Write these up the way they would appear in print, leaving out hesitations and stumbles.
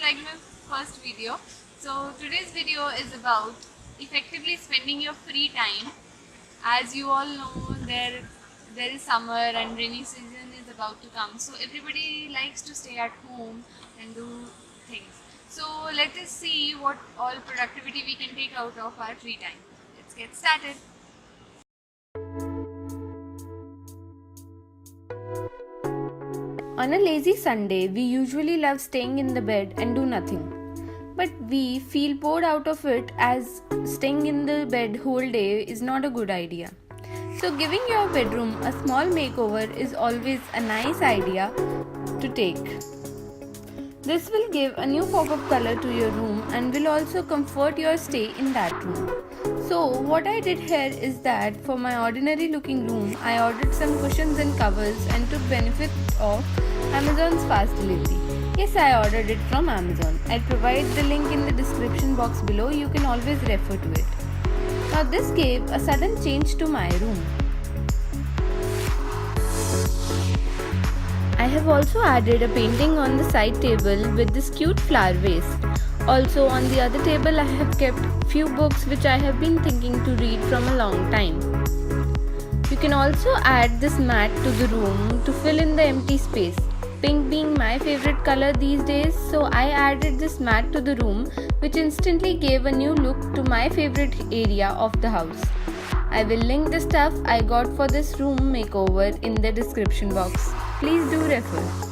like my first video. So today's video is about effectively spending your free time. As you all know, there is summer and rainy season is about to come. So everybody likes to stay at home and do things. So let us see what all productivity we can take out of our free time. Let's get started. On a lazy Sunday, we usually love staying in the bed and do nothing. But we feel bored out of it as staying in the bed whole day is not a good idea. So giving your bedroom a small makeover is always a nice idea to take. This will give a new pop of color to your room and will also comfort your stay in that room. So what I did here is that for my ordinary looking room, I ordered some cushions and covers and took benefit of Amazon's fast delivery. Yes, I ordered it from Amazon. I'll provide the link in the description box below. You can always refer to it. Now this gave a sudden change to my room. I have also added a painting on the side table with this cute flower vase. Also on the other table I have kept few books which I have been thinking to read from a long time. You can also add this mat to the room to fill in the empty space. Pink being my favorite color these days, so I added this mat to the room which instantly gave a new look to my favorite area of the house. I will link the stuff I got for this room makeover in the description box. Please do refer.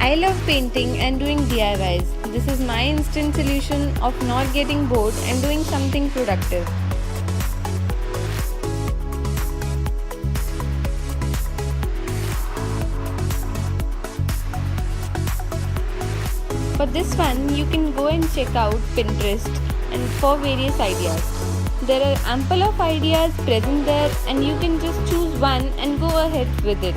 I love painting and doing DIYs. This is my instant solution of not getting bored and doing something productive. For this one, you can go and check out Pinterest and for various ideas. There are ample of ideas present there and you can just choose one and go ahead with it.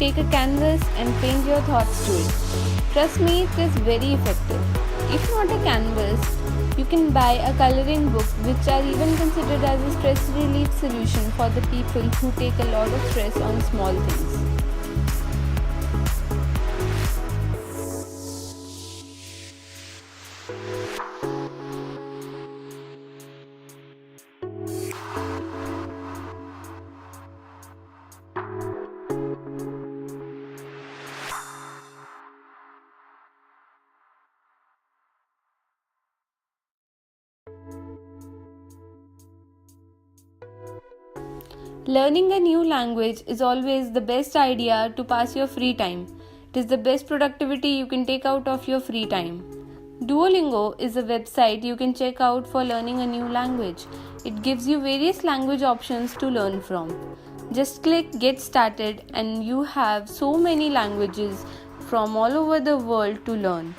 Take a canvas and paint your thoughts to it. Trust me, it is very effective. If not a canvas, you can buy a coloring book which are even considered as a stress relief solution for the people who take a lot of stress on small things. Learning a new language is always the best idea to pass your free time. It is the best productivity you can take out of your free time. Duolingo is a website you can check out for learning a new language. It gives you various language options to learn from. Just click Get Started and you have so many languages from all over the world to learn.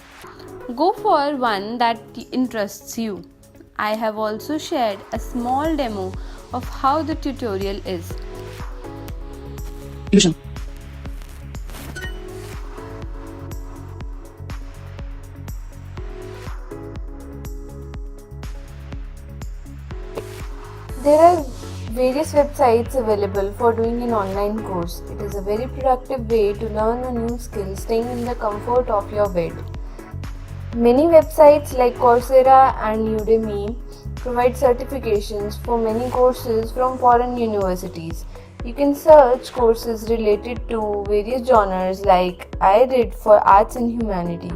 Go for one that interests you. I have also shared a small demo of how the tutorial is. Illusion. There are various websites available for doing an online course. It is a very productive way to learn a new skill staying in the comfort of your bed. Many websites like Coursera and Udemy provide certifications for many courses from foreign universities. You can search courses related to various genres like I did for arts and humanity.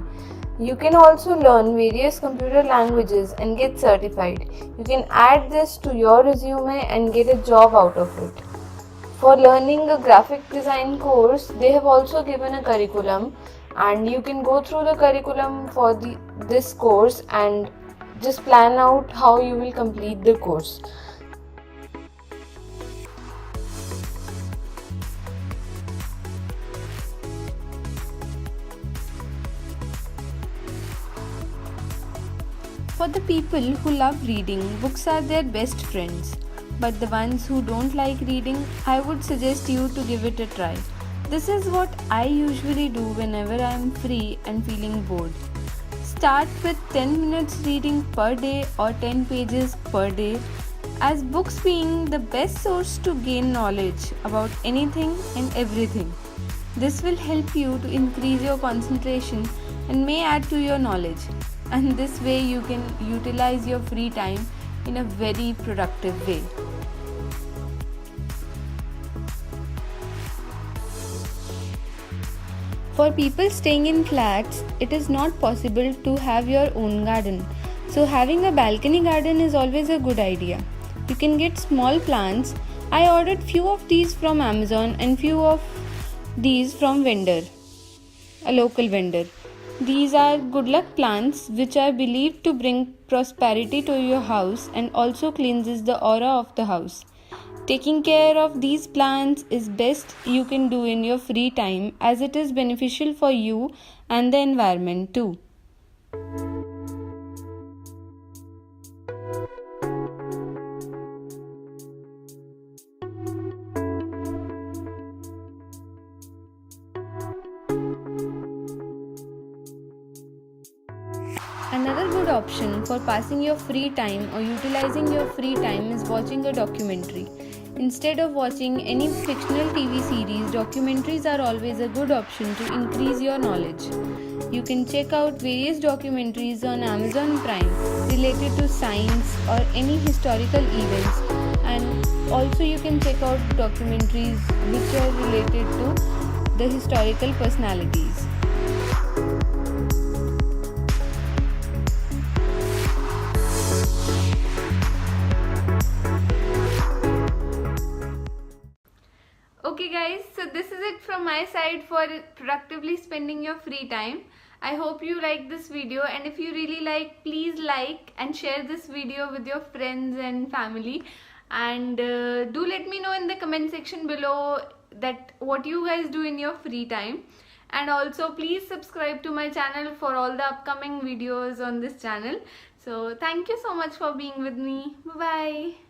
You can also learn various computer languages and get certified. You can add this to your resume and get a job out of it. For learning a graphic design course, they have also given a curriculum and you can go through the curriculum for this course and just plan out how you will complete the course. For the people who love reading, books are their best friends. But the ones who don't like reading, I would suggest you to give it a try. This is what I usually do whenever I am free and feeling bored. Start with 10 minutes reading per day or 10 pages per day, as books being the best source to gain knowledge about anything and everything. This will help you to increase your concentration and may add to your knowledge. And this way you can utilize your free time in a very productive way. For people staying in flats, it is not possible to have your own garden. So having a balcony garden is always a good idea. You can get small plants. I ordered few of these from Amazon and few of these from a local vendor. These are good luck plants which are believed to bring prosperity to your house and also cleanses the aura of the house. Taking care of these plants is best you can do in your free time, as it is beneficial for you and the environment too. Another good option for passing your free time or utilizing your free time is watching a documentary. Instead of watching any fictional TV series, documentaries are always a good option to increase your knowledge. You can check out various documentaries on Amazon Prime related to science or any historical events, and also you can check out documentaries which are related to the historical personalities. Okay guys, so this is it from my side for productively spending your free time. I hope you like this video, and if you really like, please like and share this video with your friends and family, and do let me know in the comment section below that what you guys do in your free time. And also please subscribe to my channel for all the upcoming videos on this channel. So thank you so much for being with me. Bye bye.